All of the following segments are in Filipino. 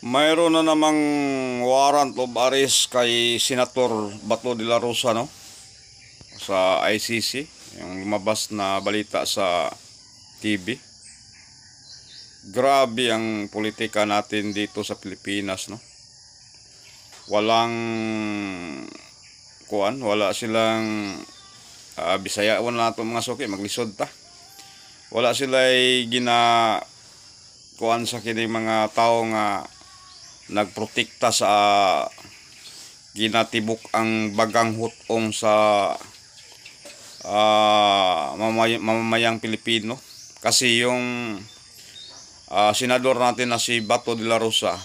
Mayroon na namang warrant of arrest kay Senator Bato de la Rosa, no? Sa ICC, yung lumabas na balita sa TV. Grabe ang politika natin dito sa Pilipinas, no? Wala silang Bisaya, wala nato mga suki, maglisod ta. Wala sila'y sa kini mga tao nga nagprotekta sa ginatibok ang bagang hutong sa mamamayang Pilipino. Kasi yung senador natin na si Bato de la Rosa,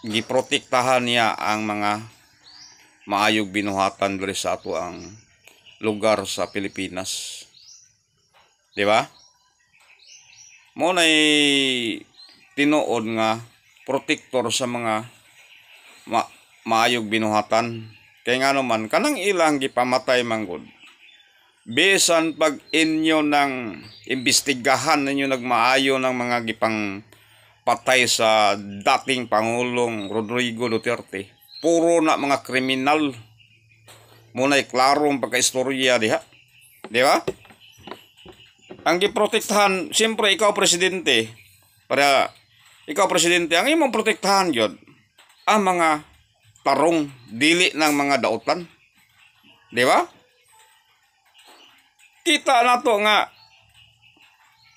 giprotektahan niya ang mga maayog binuhatan diri sa ato ang lugar sa Pilipinas. Di ba? Mo na'y tinuod nga protector sa mga maayog binuhatan. Kaya nga naman, kanang ilang gipamatay manggod. Bisan pag inyo ng imbestigahan ninyo nagmaayo ng mga gipang patay sa dating Pangulong Rodrigo Duterte, puro na mga kriminal. Muna'y klarong pagkaistorya diha. Di ba? Ang giprotektahan, siyempre ikaw presidente, ang imong protektahan yun, ang mga tarong, dili ng mga dautan. Di ba? Kita na to nga,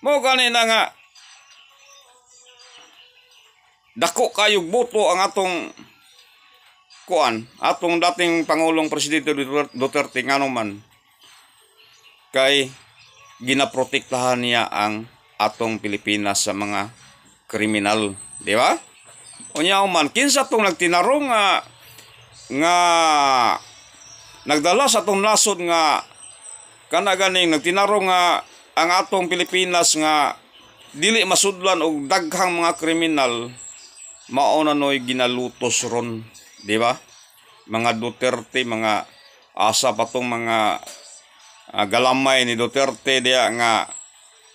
mo kanina nga, dako kayog boto ang atong atong dating Pangulong Presidente Duterte nga naman, kay ginaprotektahan niya ang atong Pilipinas sa mga kriminal, di ba? Unya man kinsa tong nagtinarong nga nagdala sa atong nasod nga kana ganing nagtinarong nga ang atong Pilipinas nga dili masudlan og daghang mga kriminal, mao na noy ginalutos ron, di ba? Mga Duterte, mga asa patong mga galamay ni Duterte diya nga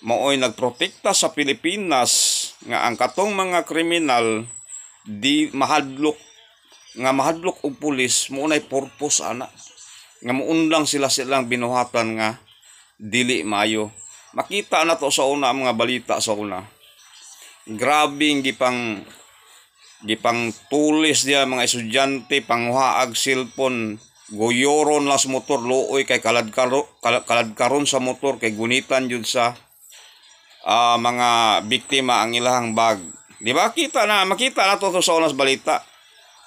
maoy nagprotekta sa Pilipinas nga ang katong mga kriminal di mahadlok og pulis mo nay purpose ana nga muundang silang binuhatan nga dili maayo. Makita na to sa una mga balita sa una. Grabing gipang tulis diya mga estudyante panghuhaag cellphone, goyoron las motor looy kay kaladkaron sa motor kay gunitan jud sa mga biktima ang ilahang bag. Di ba? Makita na to sa unas balita.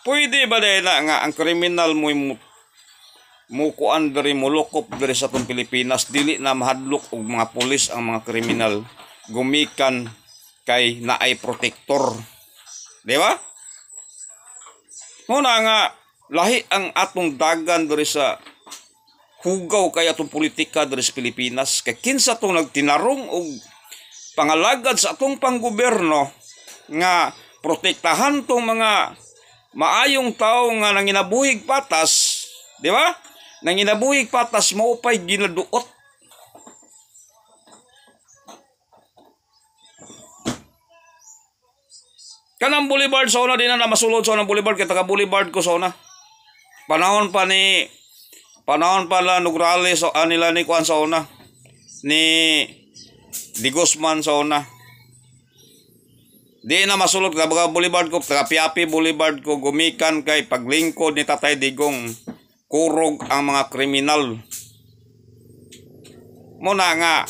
Pwede ba na nga ang kriminal mo kuan diri mo lokop diri sa tong Pilipinas, dili na mahadlok og mga pulis ang mga kriminal gumikan kay naay protector. Di ba? Muna nga lahi ang atong dagan diri sa hugaw kay atong politika diri sa Pilipinas, kay kinsa tong nagtinarong og pangalagad sa atong panggobyerno nga protektahan tong mga maayong tao nga nanginabuhig patas, di ba? Nanginabuhig patas mo pay ginaduot. Kanang boulevard sa una din na masulod sa unang boulevard kay taga boulevard ko sa una. Panahon pa la Nograles nila ni kuan sa una ni Di Guzman sa una. Di na masulod taga boulevard ko, taga Piapi boulevard ko gumikan kay paglingkod ni Tatay Digong kurog ang mga kriminal. Muna nga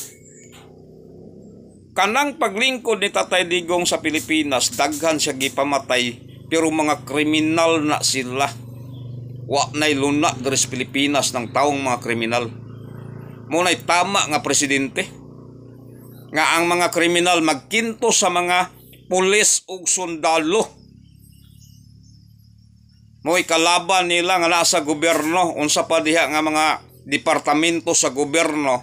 kanang paglingkod ni Tatay Digong sa Pilipinas, daghan siya gipamatay pero mga kriminal na sila. Wa nay luna diri sa Pilipinas ng taong mga kriminal. Muna'y tama nga presidente nga ang mga kriminal magkinto sa mga pulis ug sundalo. Mo'y kalaban nila nga nasa gobyerno, unsa pa diha nga mga departamento sa gobyerno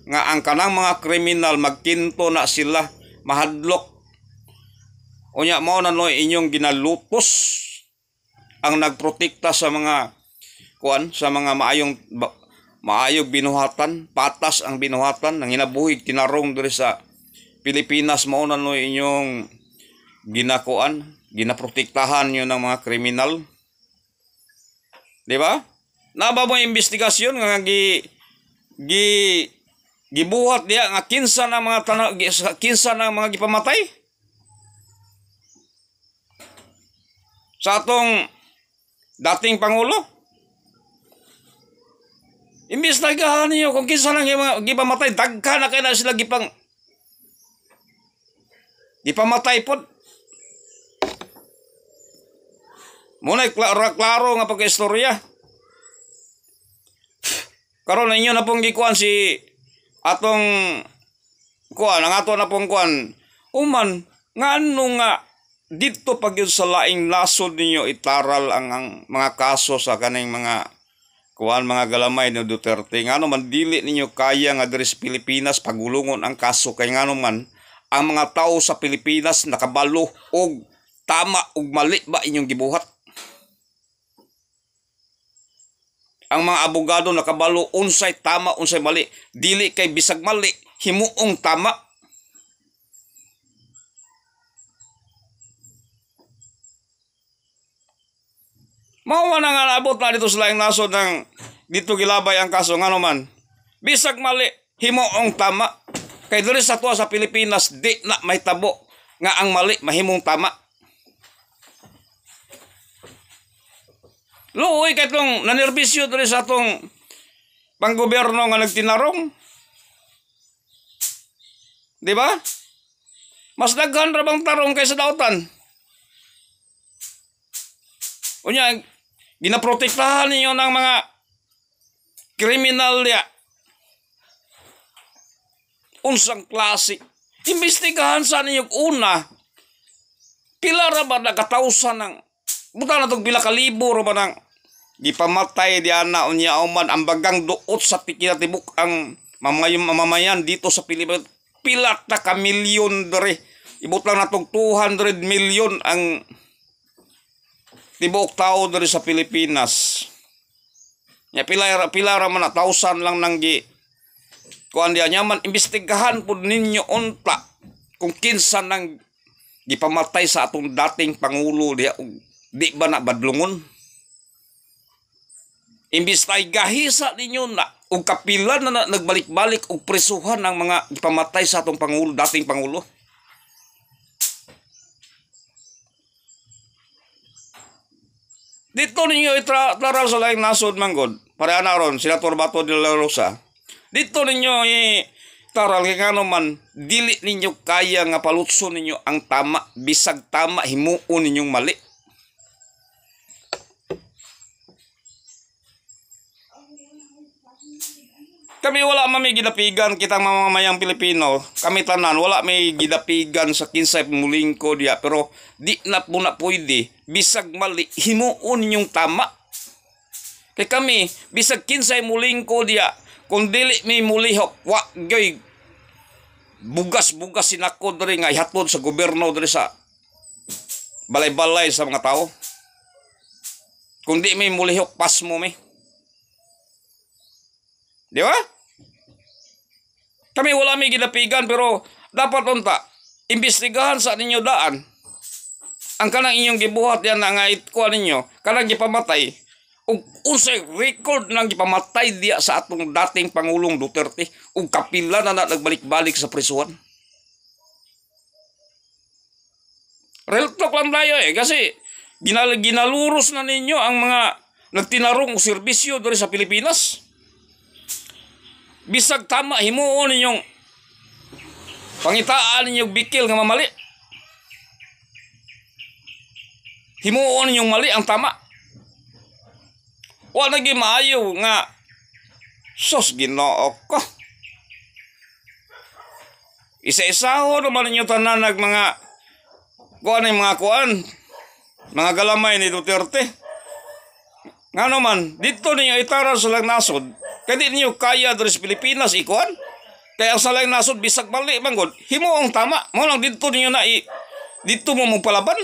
nga ang kanang mga kriminal magkinto na sila mahadlok. Unya mao na noy inyong ginalutos ang nagprotekta sa mga maayog binuhatan, patas ang binuhatan, nang hinabuhig tinarong diri sa Pilipinas, mao na no inyong ginaprotektahan nyo ng mga kriminal. Di ba? Naba mo investigasyon nga gibuhat diya nga kinsa na mga gipamatay sa atong dating Pangulo. Imbestigahan niyo kung kinsa nang gipamatay. Dagka na kayo na sila gipamatay po. Muna klaro nga pagka-istorya. Karon ninyo na pong gikuan si atong kuan, ang ato na pong kuan. Uman, ngano nga dito pag yun sa laing nasod ninyo itaral ang mga kaso sa kaning mga kuan, mga galamay ni Duterte. Ngano man dili ninyo kaya nga diri sa Pilipinas pagulungon ang kaso kay ngano man ang mga tao sa Pilipinas nakabalo og tama ug mali ba inyong gibuhat? Ang mga abogado nakabalo unsay tama unsay mali, dili kay bisag mali himuong tama. Mao man nga naabot na dito sa laing nasod ng dito gilabay ang kaso ngano man bisag mali himuong tama. Kay diri sa tuwa sa Pilipinas di na may tabo nga ang mali mahimong tama. Luoy kay tong nanerbisyo diri sa atong panggobyerno nga nagtinarong. Di ba? Mas daghan ra bang tarong kaysa daotan. Unya ginaprotektahan ninyo ng mga kriminal ya. Unsang klase. Imbestigahan sa ninyo una. Pila ra ba nakatausan ng buta na itong pila kalibo ra ba ng gipamatay diyan na unya man ang bagang duot sa pikinatibuk ang mamamayan dito sa Pilipinas. Pila ta ka milyon dere. Ibut lang natong 200 milyon ang tibuok tao dere sa Pilipinas. Ya pila ra man na 1,000 lang nang kuan diya nyaman imbestigahan pud ninyo unta kung kinsa nang gipamatay sa atong dating pangulo diya di ba na badlungon. Imbis tay gahisa ninyo na ug kapila na nagbalik-balik og presuhan ng mga gipamatay sa atong pangulo, dating pangulo. Dito ninyo itaral sa laing nasod manggod. Pareha na ron, Senator Bato de la Rosa. Dito ninyo itaral kay ngano man dili ninyo kaya nga palutso ninyo ang tama, bisag tama himuon ninyong mali. Kami wala may gidapigan kitang mamamayang Pilipino. Kami tanan wala may gidapigan sa kinsay mulingko diya, pero di na po na pwede bisag mali himuon yung tama. Kay kami bisag kinsay mulingko diya kung dili may mulihok wa gay bugas-bugas sinako diri nga ihatod sa gobyerno diri sa balay-balay sa mga tao. Kung di may mulihok pas mo may. Di ba? Kami wala may gidapigan pero dapat unta imbestigahan sa ninyo daan. Ang kanang inyong gibuhat yan nga itkuan ninyo, kanang gipamatay. Ug unsay record nang gipamatay diya sa atong dating Pangulong Duterte ug kapila na nagbalik-balik sa prisuhan. Real talk lang tayo kasi ginaluros na ninyo ang mga nagtinarong serbisyo diri sa Pilipinas. Bisag tama himuon ninyong pangitaan ninyong bikil nga mamali. Himuon ninyong mali ang tama. Wa lagi maayo nga sos Ginoo ko. Isa-isaho naman ninyo tanan nag mga mga galamay ni Duterte. Ngano man dito ninyo itaral sa lang nasod. Kaya di niyo kaya diri sa Pilipinas ikuan. Kaya sa laing nasod bisag mali manggod himo ang tama. Mo lang dito niyo na dito mo palaban.